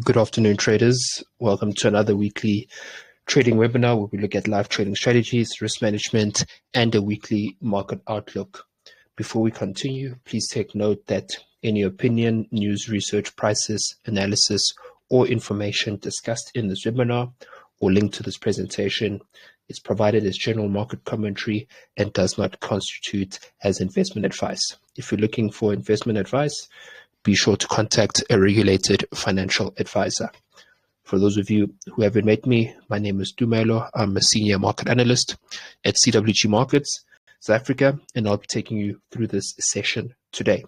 Good afternoon, traders. Welcome to another weekly trading webinar where we look at live trading strategies, risk management, and a weekly market outlook. Before we continue, please take note that any opinion, news, research, prices, analysis, or information discussed in this webinar or linked to this presentation is provided as general market commentary and does not constitute as investment advice. If you're looking for investment advice, be sure to contact a regulated financial advisor. For those of you who haven't met me, my name is Dumelo. I'm a senior market analyst at CWG Markets, South Africa, and I'll be taking you through this session today.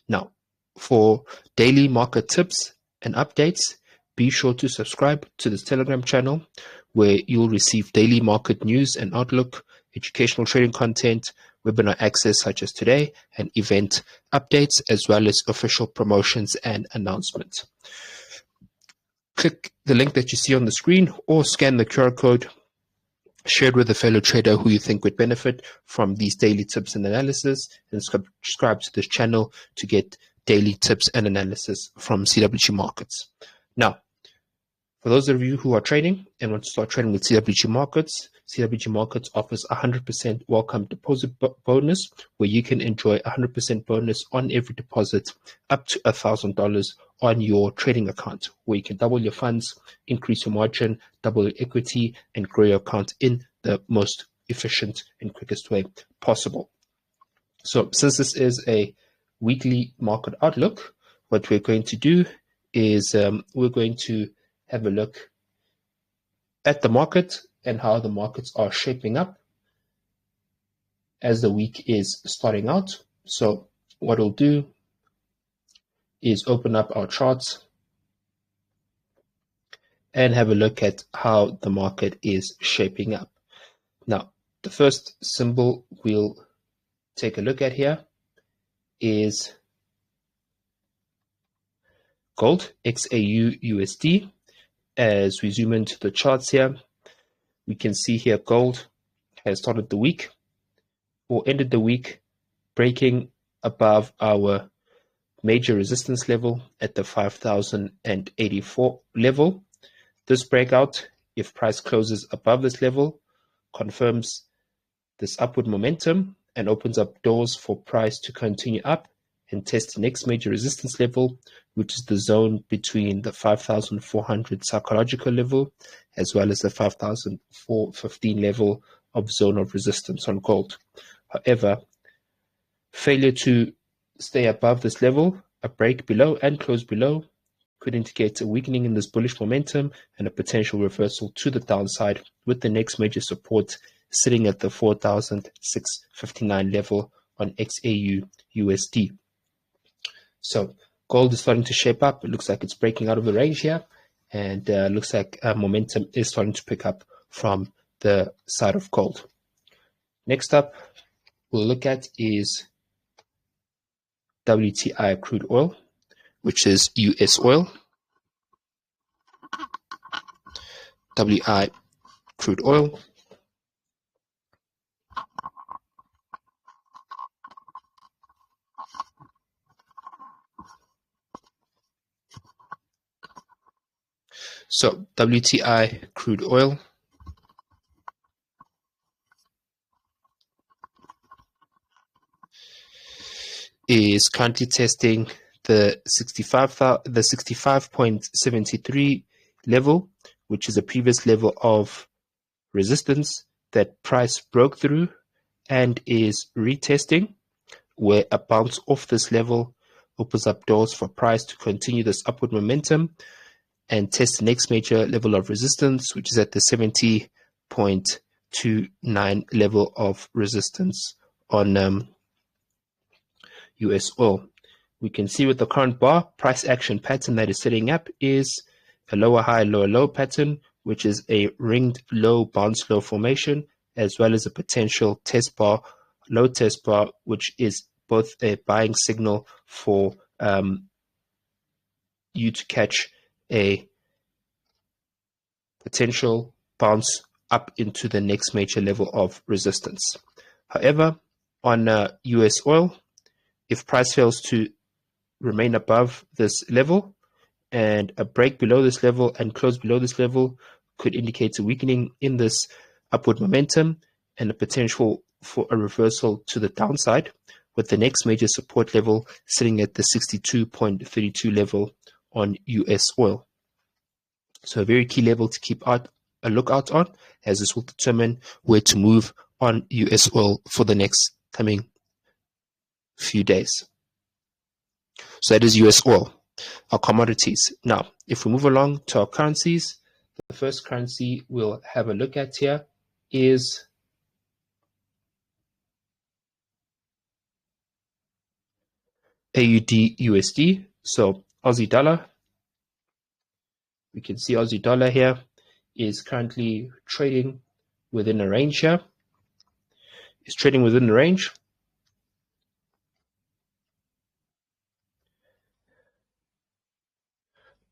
Now, for daily market tips and updates, be sure to subscribe to this Telegram channel where you'll receive daily market news and outlook, educational trading content, webinar access such as today, and event updates, as well as official promotions and announcements. Click the link that you see on the screen or scan the QR code, share it with a fellow trader who you think would benefit from these daily tips and analysis, and subscribe to this channel to get daily tips and analysis from CWG Markets. Now, for those of you who are trading and want to start trading with CWG Markets offers a 100% welcome deposit bonus where you can enjoy a 100% bonus on every deposit up to $1,000 on your trading account, where you can double your funds, increase your margin, double your equity, and grow your account in the most efficient and quickest way possible. So since this is a weekly market outlook, what we're going to do is we're going to have a look at the market and how the markets are shaping up as the week is starting out. So what we'll do is open up our charts and have a look at how the market is shaping up. Now, the first symbol we'll take a look at here is gold, XAU USD. As we zoom into the charts here, we can see here gold has started the week or ended the week breaking above our major resistance level at the 5,084 level. This breakout, if price closes above this level, confirms this upward momentum and opens up doors for price to continue up and test the next major resistance level, which is the zone between the 5,400 psychological level as well as the 5,415 level of zone of resistance on gold. However, failure to stay above this level, a break below and close below, could indicate a weakening in this bullish momentum and a potential reversal to the downside, with the next major support sitting at the 4,659 level on XAU USD. So gold is starting to shape up. It looks like it's breaking out of the range here, and looks like momentum is starting to pick up from the side of gold. Next up, we'll look at is WTI crude oil, which is US oil. WI crude oil. So WTI crude oil is currently testing the 65.73 level, which is a previous level of resistance that price broke through and is retesting, where a bounce off this level opens up doors for price to continue this upward momentum and test the next major level of resistance, which is at the 70.29 level of resistance on US oil. We can see with the current bar price action pattern that is setting up is a lower high, lower low pattern, which is a ringed low bounce low formation, as well as a potential test bar, low test bar, which is both a buying signal for you to catch a potential bounce up into the next major level of resistance. However, on US oil, if price fails to remain above this level and a break below this level and close below this level could indicate a weakening in this upward momentum and a potential for a reversal to the downside, with the next major support level sitting at the 62.32 level on US oil. So a very key level to keep a lookout on, as this will determine where to move on US oil for the next coming few days. So that is US oil, our commodities. Now, if we move along to our currencies, the first currency we'll have a look at here is AUD USD. So Aussie dollar. We can see Aussie dollar here is currently trading within a range here. It's trading within the range.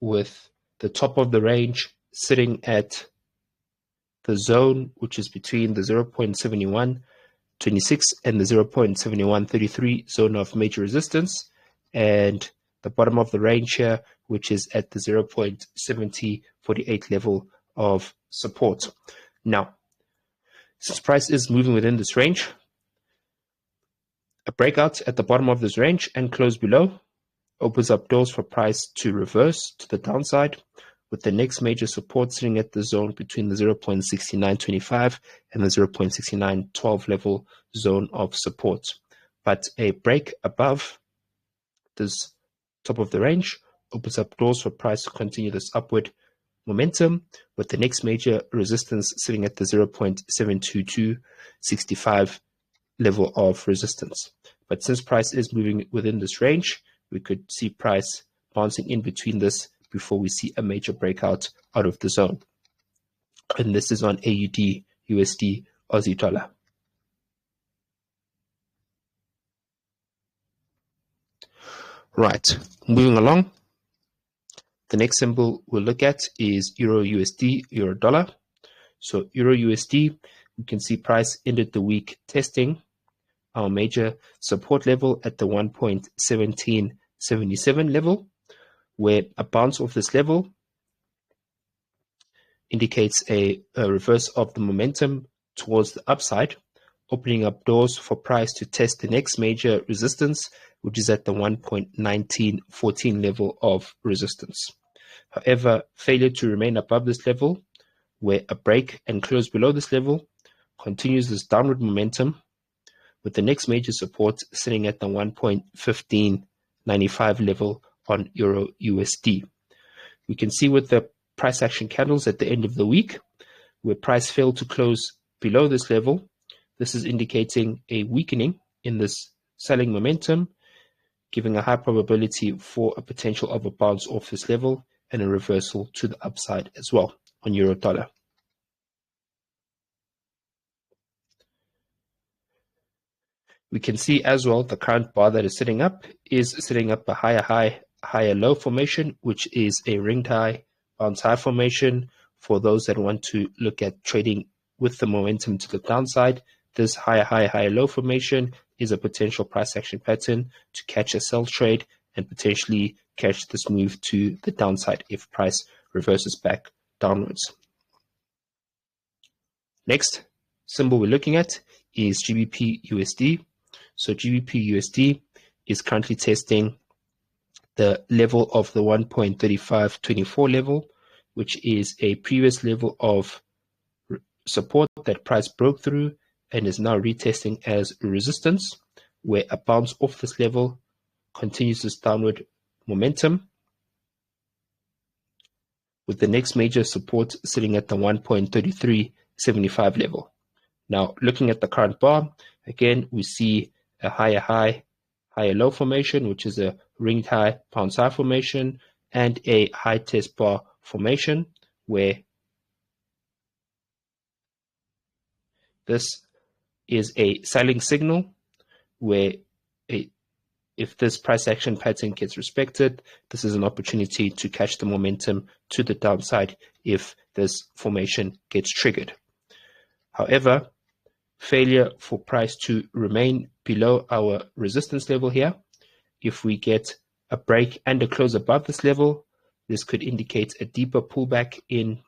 With the top of the range sitting at the zone, which is between the 0.7126 and the 0.7133 zone of major resistance, and the bottom of the range here, which is at the 0.7048 level of support. Now, since price is moving within this range, a breakout at the bottom of this range and close below opens up doors for price to reverse to the downside, with the next major support sitting at the zone between the 0.6925 and the 0.6912 level zone of support. But a break above this top of the range opens up doors for price to continue this upward momentum, with the next major resistance sitting at the 0.72265 level of resistance. But since price is moving within this range, we could see price bouncing in between this before we see a major breakout out of the zone. And this is on AUD, USD, Aussie dollar. Right, moving along. The next symbol we'll look at is Euro USD, Euro dollar. So Euro USD, you can see price ended the week testing our major support level at the 1.1777 level, where a bounce off this level indicates a reverse of the momentum towards the upside, opening up doors for price to test the next major resistance, which is at the 1.1914 level of resistance. However, failure to remain above this level, where a break and close below this level continues this downward momentum, with the next major support sitting at the 1.1595 level on Euro USD. We can see with the price action candles at the end of the week, where price failed to close below this level, this is indicating a weakening in this selling momentum, giving a high probability for a potential of a bounce off this level and a reversal to the upside as well on Euro dollar. We can see as well the current bar that is sitting up a higher high, higher low formation, which is a ringed high, bounce high formation. For those that want to look at trading with the momentum to the downside, this higher high, higher low formation is a potential price action pattern to catch a sell trade and potentially catch this move to the downside if price reverses back downwards. Next symbol we're looking at is GBP USD. So GBP USD is currently testing the level of the 1.3524 level, which is a previous level of support that price broke through and is now retesting as resistance, where a bounce off this level continues this downward momentum, with the next major support sitting at the 1.3375 level. Now, looking at the current bar, again, we see a higher high, higher low formation, which is a ringed high, bounce high formation, and a high test bar formation, where this is a selling signal, where if this price action pattern gets respected, this is an opportunity to catch the momentum to the downside if this formation gets triggered. However, failure for price to remain below our resistance level here, if we get a break and a close above this level, This could indicate a deeper pullback in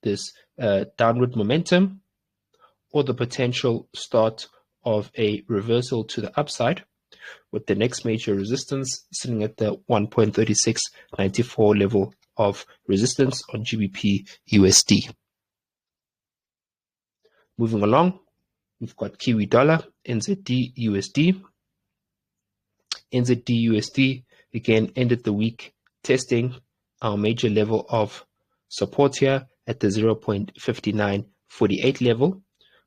this downward momentum, or the potential start of a reversal to the upside, with the next major resistance sitting at the 1.3694 level of resistance on GBP USD. Moving along, we've got Kiwi dollar, NZD USD. NZD USD again ended the week testing our major level of support here at the 0.5948 level,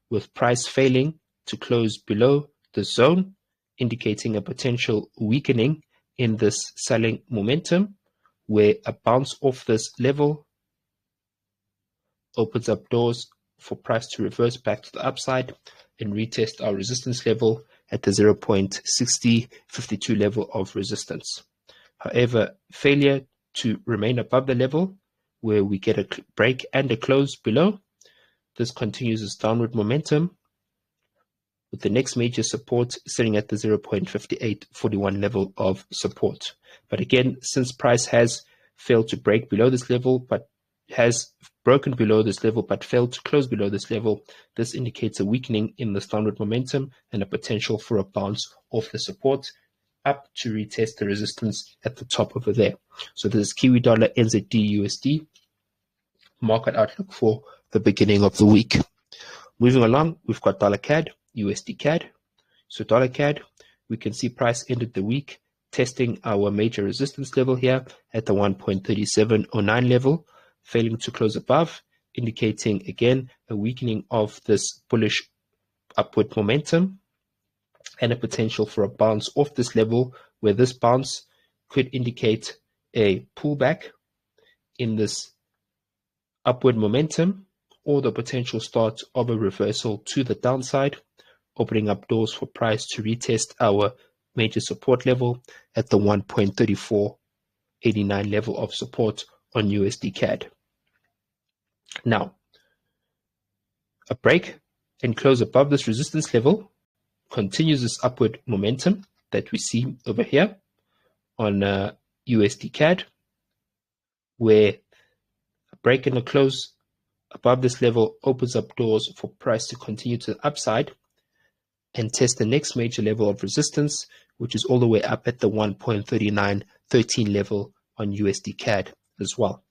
with price failing to close below the zone, indicating a potential weakening in this selling momentum, where a bounce off this level opens up doors for price to reverse back to the upside and retest our resistance level at the 0.6052 level of resistance. However, failure to remain above the level, where we get a break and a close below, this continues its downward momentum, with the next major support sitting at the 0.5841 level of support. But again, since price has failed to break below this level, but has broken below this level but failed to close below this level, this indicates a weakening in this downward momentum and a potential for a bounce off the support up to retest the resistance at the top over there. So this is Kiwi dollar, NZD USD market outlook for the beginning of the week. Moving along, we've got dollar CAD, USD CAD. So dollar CAD, we can see price ended the week testing our major resistance level here at the 1.3709 level, failing to close above, indicating again a weakening of this bullish upward momentum and a potential for a bounce off this level, where this bounce could indicate a pullback in this upward momentum or the potential start of a reversal to the downside, opening up doors for price to retest our major support level at the 1.3489 level of support on USD CAD. Now, a break and close above this resistance level continues this upward momentum that we see over here on USD CAD, where a break and a close above this level opens up doors for price to continue to the upside and test the next major level of resistance, which is all the way up at the 1.3913 level on USD CAD as well.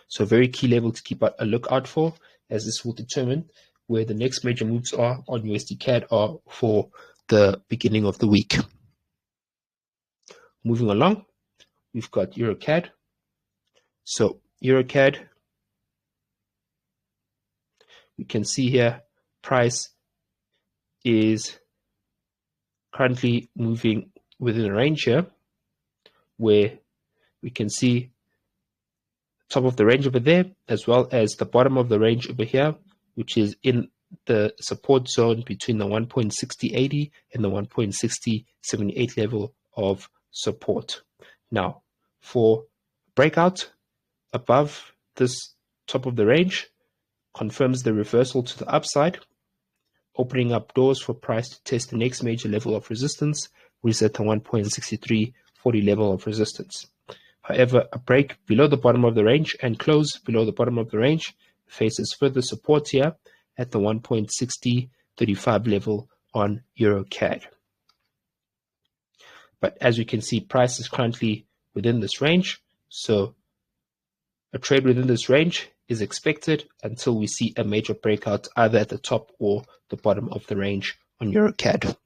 So a very key level to keep a lookout for, as this will determine where the next major moves are on USD CAD are for the beginning of the week. Moving along, we've got Euro CAD. So Euro CAD, we can see here price is currently moving within a range here, where we can see top of the range over there, as well as the bottom of the range over here, which is in the support zone between the 1.6080 and the 1.6078 level of support. Now, for breakout above this top of the range, confirms the reversal to the upside, opening up doors for price to test the next major level of resistance, which is at the 1.6340 level of resistance. However, a break below the bottom of the range and close below the bottom of the range faces further support here at the 1.6035 level on Euro CAD. But as you can see, price is currently within this range, so a trade within this range is expected until we see a major breakout either at the top or the bottom of the range on Euro CAD.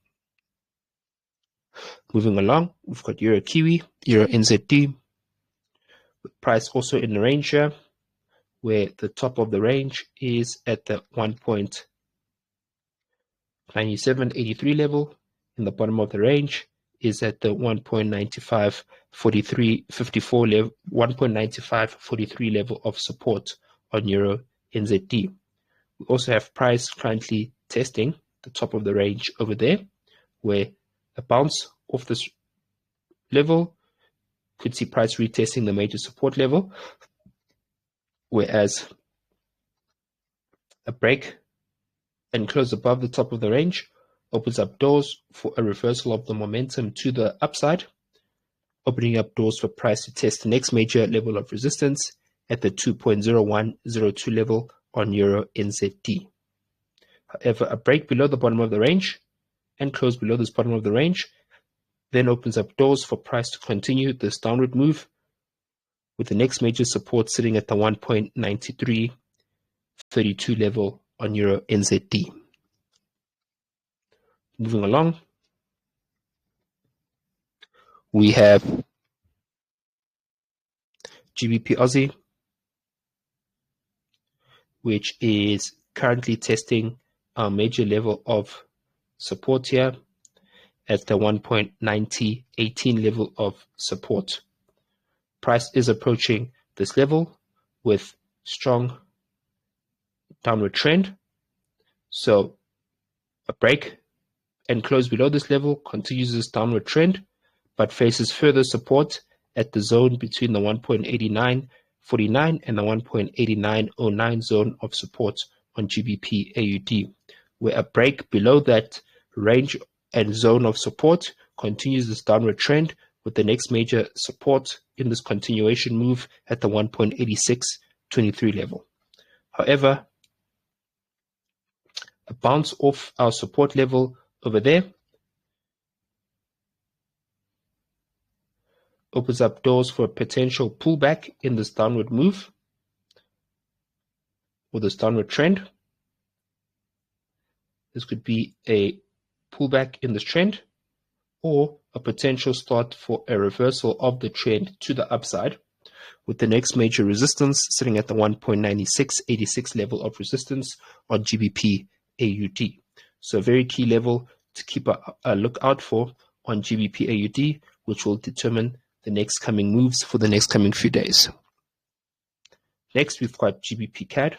Moving along, we've got Euro Kiwi, Euro NZD, with price also in the range here, where the top of the range is at the 1.9783 level, and the bottom of the range is at the 1.954354 level, 1.9543 level of support on Euro NZD. We also have price currently testing the top of the range over there, where a bounce off this level could see price retesting the major support level, whereas a break and close above the top of the range opens up doors for a reversal of the momentum to the upside, opening up doors for price to test the next major level of resistance at the 2.0102 level on Euro NZD. However, a break below the bottom of the range and close below this bottom of the range then opens up doors for price to continue this downward move, with the next major support sitting at the 1.9332 level on Euro NZD. Moving along, we have GBP Aussie, which is currently testing our major level of support here at the 1.9018 level of support. Price is approaching this level with strong downward trend. So a break and close below this level continues this downward trend, but faces further support at the zone between the 1.8949 and the 1.8909 zone of support on GBP AUD, where a break below that range and zone of support continues this downward trend, with the next major support in this continuation move at the 1.8623 level. However, a bounce off our support level over there opens up doors for a potential pullback in this downward move or this downward trend. This could be a pullback in this trend or a potential start for a reversal of the trend to the upside, with the next major resistance sitting at the 1.9686 level of resistance on GBP AUD. So a very key level to keep a lookout for on GBP AUD, which will determine the next coming moves for the next coming few days. Next, we've got GBP CAD,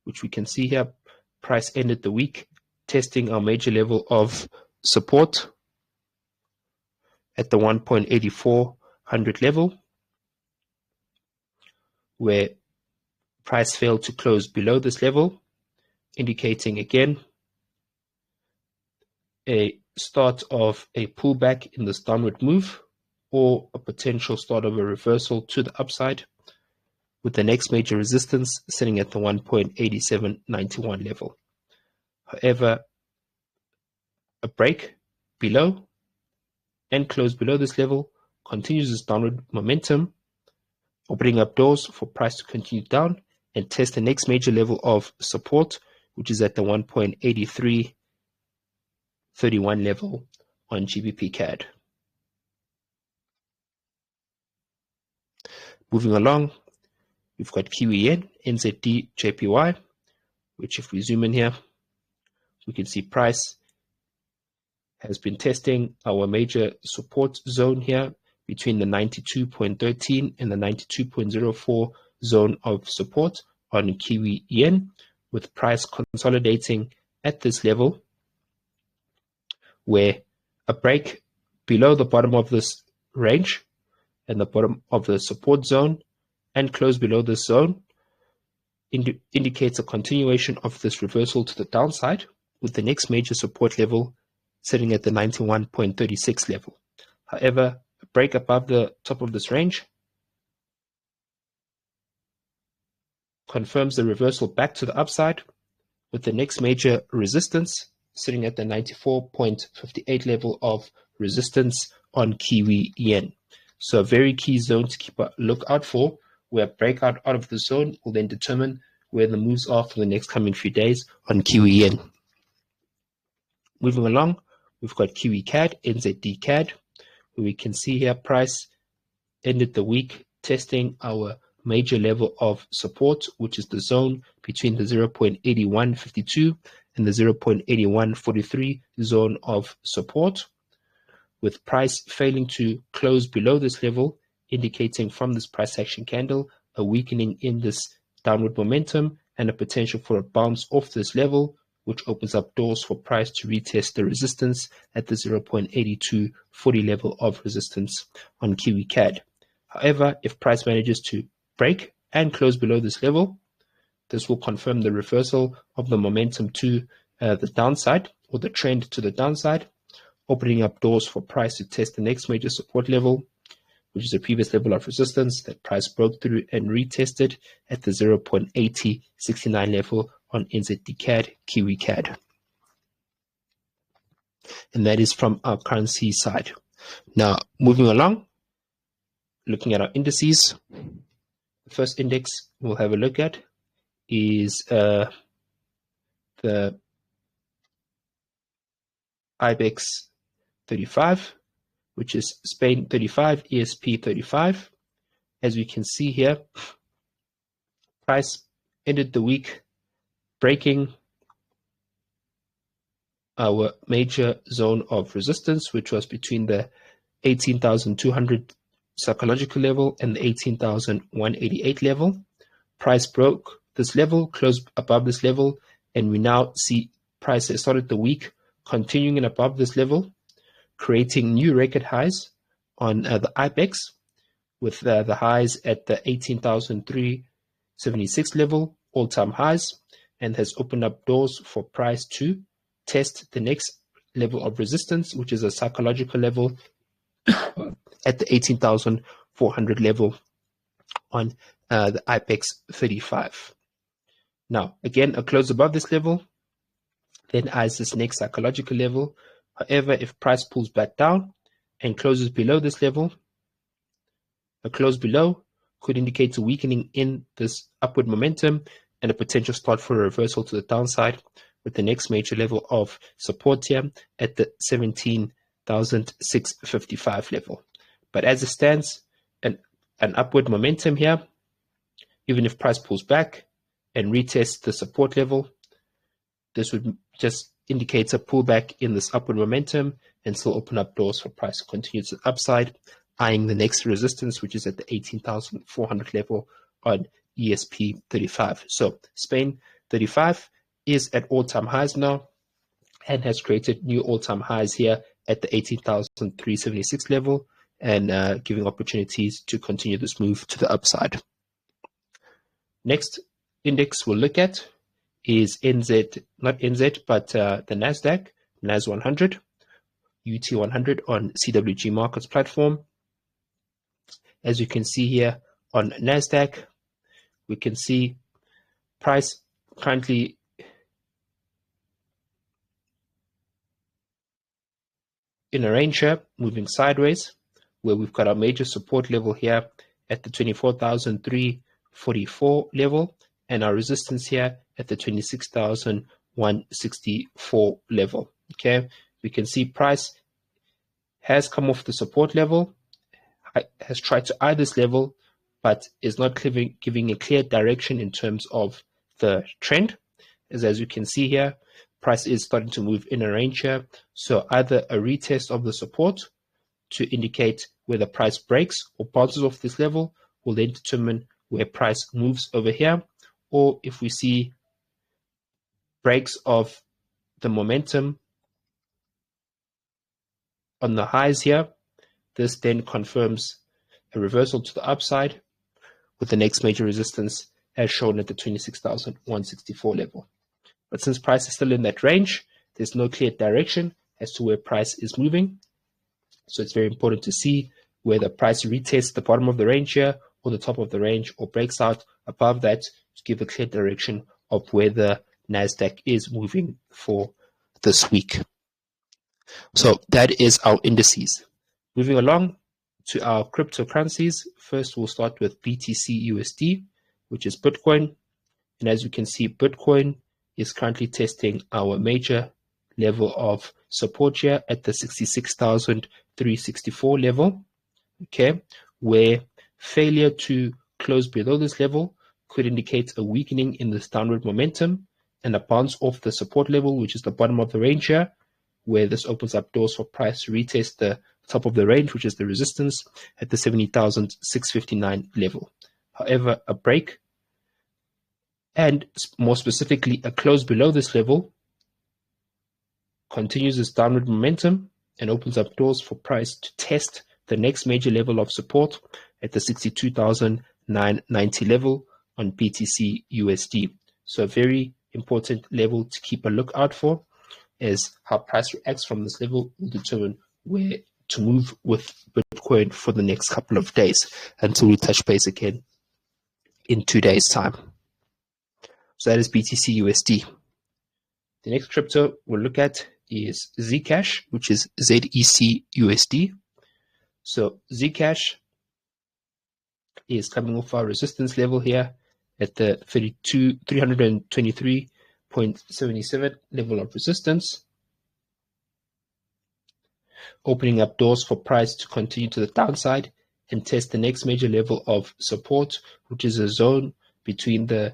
which we can see here. Price ended the week testing our major level of support at the 1.8400 level, where price failed to close below this level, indicating again a start of a pullback in this downward move or a potential start of a reversal to the upside, with the next major resistance sitting at the 1.8791 level. However, a break below and close below this level continues this downward momentum, opening up doors for price to continue down and test the next major level of support, which is at the 1.8331 level on GBP CAD. Moving along, we've got Kiwi Yen, NZD, JPY, which if we zoom in here, we can see price has been testing our major support zone here between the 92.13 and the 92.04 zone of support on Kiwi Yen, with price consolidating at this level, where a break below the bottom of this range and the bottom of the support zone and close below this zone indicates a continuation of this reversal to the downside, with the next major support level sitting at the 91.36 level. However, a break above the top of this range confirms the reversal back to the upside, with the next major resistance sitting at the 94.58 level of resistance on Kiwi Yen. So a very key zone to keep a lookout for, where a breakout out of the zone will then determine where the moves are for the next coming few days on Kiwi Yen. Moving along, we've got Kiwi CAD, NZD CAD, where we can see here price ended the week testing our major level of support, which is the zone between the 0.8152 and the 0.8143 zone of support, with price failing to close below this level, indicating from this price action candle a weakening in this downward momentum and a potential for a bounce off this level, which opens up doors for price to retest the resistance at the 0.8240 level of resistance on Kiwi CAD. However, if price manages to break and close below this level, this will confirm the reversal of the momentum to the downside, or the trend to the downside, opening up doors for price to test the next major support level which is a previous level of resistance that price broke through and retested at the 0.8069 level on NZD CAD, Kiwi CAD. And that is from our currency side. Now, moving along, looking at our indices, the first index we'll have a look at is the IBEX 35, which is Spain 35, ESP 35. As we can see here, price ended the week breaking our major zone of resistance, which was between the 18,200 psychological level and the 18,188 level. Price broke this level, closed above this level, and we now see price has started the week continuing in above this level, creating new record highs on the IBEX, with the highs at the 18,376 level, all-time highs, and has opened up doors for price to test the next level of resistance, which is a psychological level at the 18,400 level on the IBEX 35. Now, again, a close above this level, then eyes this next psychological level. However, if price pulls back down and closes below this level, a close below could indicate a weakening in this upward momentum and a potential start for a reversal to the downside, with the next major level of support here at the 17,655 level. But as it stands, an upward momentum here, even if price pulls back and retests the support level, this would just indicate a pullback in this upward momentum and still open up doors for price to continue to the upside, eyeing the next resistance, which is at the 18,400 level on ESP 35. So Spain 35 is at all-time highs now and has created new all-time highs here at the 18,376 level and giving opportunities to continue this move to the upside. Next index we'll look at is NZ, not NZ, but the NASDAQ, NAS 100, UT 100 on CWG Markets platform. As you can see here on NASDAQ, we can see price currently in a range here, moving sideways, where we've got our major support level here at the 24,344 level and our resistance here at the 26,164 level. Okay, we can see price has come off the support level, has tried to eye this level, but is not giving a clear direction in terms of the trend. As you can see here, price is starting to move in a range here. So either a retest of the support to indicate whether price breaks or bounces off this level will then determine where price moves over here. Or if we see breaks of the momentum on the highs here, this then confirms a reversal to the upside with the next major resistance as shown at the 26,164 level. But since price is still in that range, there's no clear direction as to where price is moving. So it's very important to see whether price retests the bottom of the range here or the top of the range or breaks out above that to give a clear direction of where the NASDAQ is moving for this week. So that is our indices. Moving along to our cryptocurrencies, first we'll start with BTC USD, which is Bitcoin. And as you can see, Bitcoin is currently testing our major level of support here at the 66,364 level, okay, where failure to close below this level could indicate a weakening in this downward momentum and a bounce off the support level, which is the bottom of the range here, where this opens up doors for price to retest the top of the range, which is the resistance at the 70,659 level. However, a break and more specifically a close below this level continues this downward momentum and opens up doors for price to test the next major level of support at the 62,990 level on BTC USD. So a very important level to keep a lookout for, is how price reacts from this level will determine where to move with Bitcoin. Dogecoin for the next couple of days until we touch base again in 2 days' time. So that is BTC USD. The next crypto we'll look at is Zcash, which is ZEC USD. So Zcash is coming off our resistance level here at the 323.77 level of resistance, opening up doors for price to continue to the downside and test the next major level of support, which is a zone between the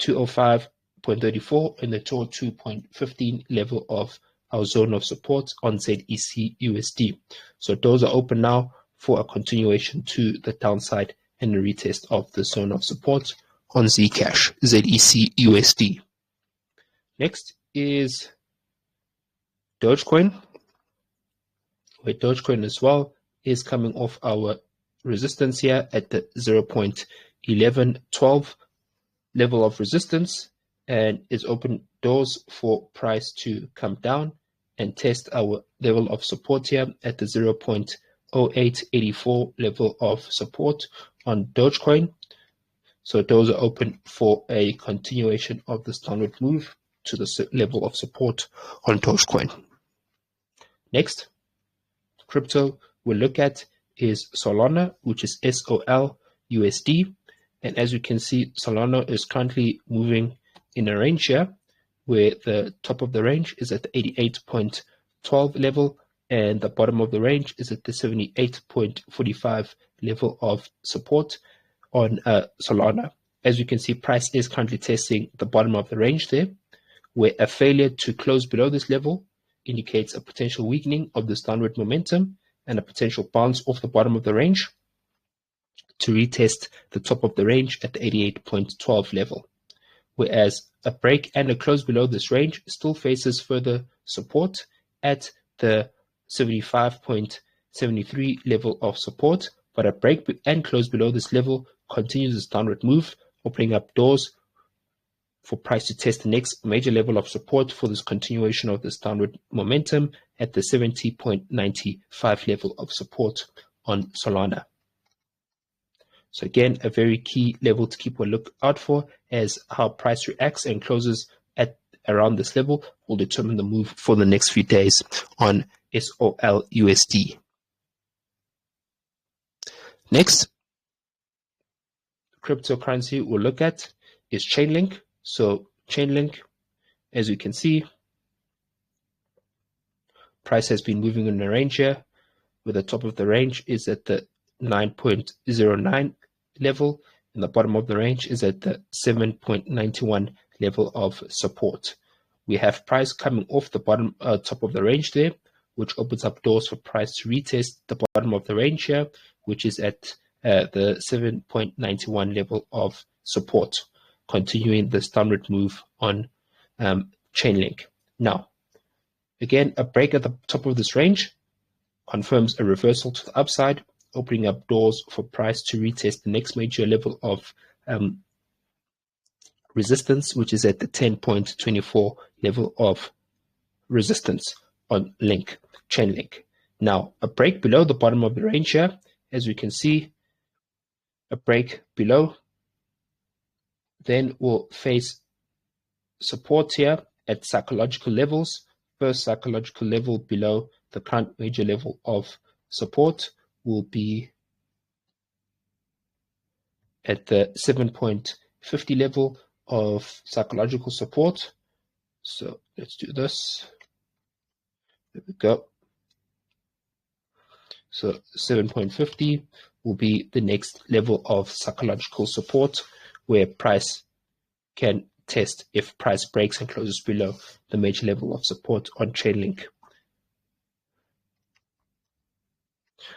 205.34 and the 202.15 level of our zone of support on ZEC USD. So those are open now for a continuation to the downside and a retest of the zone of support on Zcash, ZEC USD. Next is Dogecoin, where Dogecoin as well is coming off our resistance here at the 0.1112 level of resistance and is open doors for price to come down and test our level of support here at the 0.0884 level of support on Dogecoin. So those are open for a continuation of this downward move to the level of support on Dogecoin. Next crypto we'll look at is Solana, which is SOL USD. And as you can see, Solana is currently moving in a range here where the top of the range is at the 88.12 level and the bottom of the range is at the 78.45 level of support on Solana. As you can see, price is currently testing the bottom of the range there, where a failure to close below this level indicates a potential weakening of this downward momentum and a potential bounce off the bottom of the range to retest the top of the range at the 88.12 level. Whereas a break and a close below this range still faces further support at the 75.73 level of support, but a break and close below this level continues its downward move, opening up doors for price to test the next major level of support for this continuation of this downward momentum at the 70.95 level of support on Solana. So again, a very key level to keep a look out for, as how price reacts and closes at around this level will determine the move for the next few days on SOL USD. Next cryptocurrency we'll look at is Chainlink. So Chainlink, as you can see, price has been moving in a range here, where the top of the range is at the 9.09 level and the bottom of the range is at the 7.91 level of support. We have price coming off the bottom top of the range there, which opens up doors for price to retest the bottom of the range here, which is at the 7.91 level of support, continuing this downward move on Chainlink. Now, again, a break at the top of this range confirms a reversal to the upside, opening up doors for price to retest the next major level of resistance, which is at the 10.24 level of resistance on Chainlink. Now, a break below the bottom of the range here, as we can see, a break below, then we'll face support here at psychological levels. First psychological level below the current major level of support will be at the 7.50 level of psychological support. So let's do this. There we go. So 7.50 will be the next level of psychological support where price can test if price breaks and closes below the major level of support on Chainlink.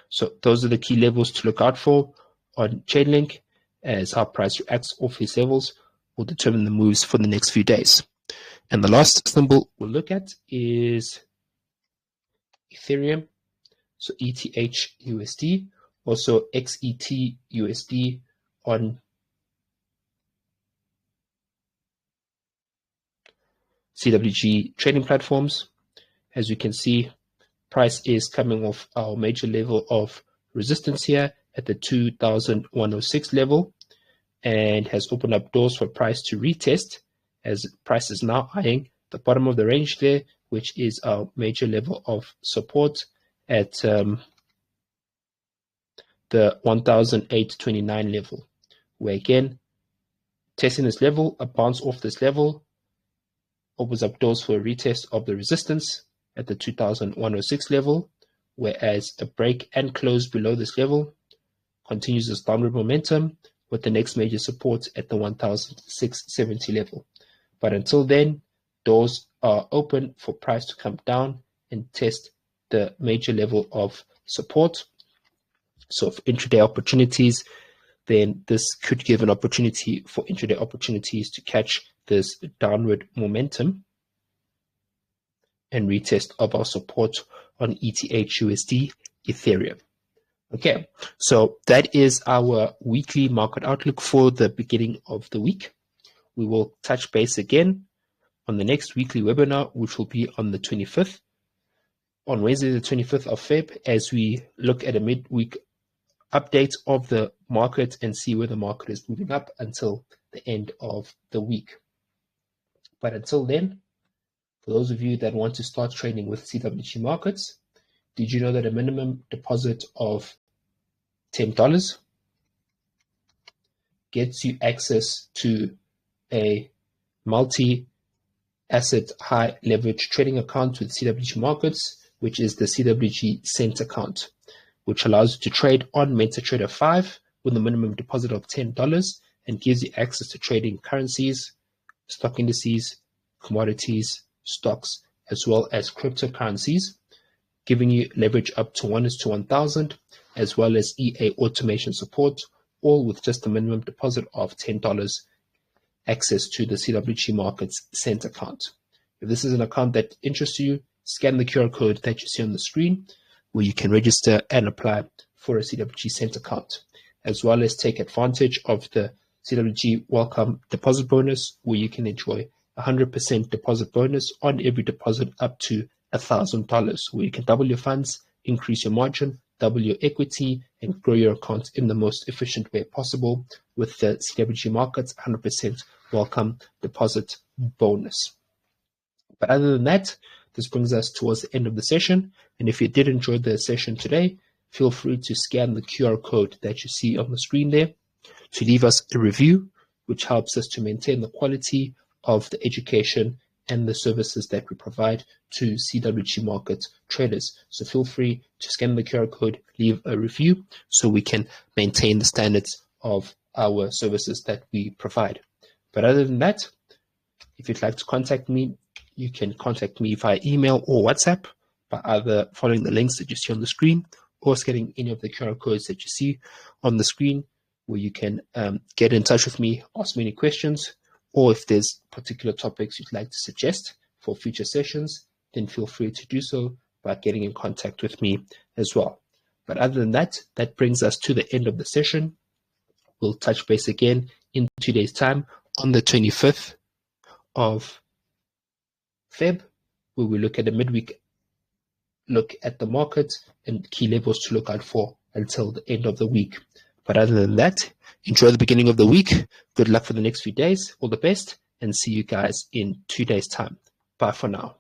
So those are the key levels to look out for on Chainlink, as how price reacts off these levels will determine the moves for the next few days. And the last symbol we'll look at is Ethereum, so ETH-USD, also XET-USD on CWG trading platforms. As you can see, Price is coming off our major level of resistance here at the 2,106 level, and has opened up doors for price to retest, as price is now eyeing the bottom of the range there, which is our major level of support at the 1,829 level, where again, testing this level, a bounce off this level opens up doors for a retest of the resistance at the 2,106 level, whereas a break and close below this level continues this downward momentum with the next major support at the 1,670 level. But until then, doors are open for price to come down and test the major level of support. So for intraday opportunities, then this could give an opportunity for intraday opportunities to catch this downward momentum and retest of our support on ETH USD Ethereum. Okay, so that is our weekly market outlook for the beginning of the week. We will touch base again on the next weekly webinar, which will be on the 25th, on Wednesday the 25th of Feb, as we look at a midweek update of the market and see where the market is moving up until the end of the week. But until then, for those of you that want to start trading with CWG markets, did you know that a minimum deposit of $10 gets you access to a multi-asset high leverage trading account with CWG markets, which is the CWG Cent account, which allows you to trade on MetaTrader 5 with a minimum deposit of $10 and gives you access to trading currencies, stock indices, commodities, stocks, as well as cryptocurrencies, giving you leverage up to 1:1,000, as well as EA automation support, all with just a minimum deposit of $10, access to the CWG Markets Cent account. If this is an account that interests you, scan the QR code that you see on the screen, where you can register and apply for a CWG Cent account, as well as take advantage of the CWG Welcome Deposit Bonus, where you can enjoy 100% deposit bonus on every deposit up to $1,000, where you can double your funds, increase your margin, double your equity, and grow your account in the most efficient way possible with the CWG Markets 100% Welcome Deposit Bonus. But other than that, this brings us towards the end of the session. And if you did enjoy the session today, feel free to scan the QR code that you see on the screen there to leave us a review, which helps us to maintain the quality of the education and the services that we provide to CWG market traders. So feel free to scan the QR code, leave a review so we can maintain the standards of our services that we provide. But other than that, if you'd like to contact me, you can contact me via email or WhatsApp by either following the links that you see on the screen or scanning any of the QR codes that you see on the screen, where you can get in touch with me, ask me any questions, or if there's particular topics you'd like to suggest for future sessions, then feel free to do so by getting in contact with me as well. But other than that, that brings us to the end of the session. We'll touch base again in 2 days' time on the 25th of Feb, where we look at a midweek look at the market and key levels to look out for until the end of the week. But other than that, enjoy the beginning of the week. Good luck for the next few days. All the best, and see you guys in 2 days' time. Bye for now.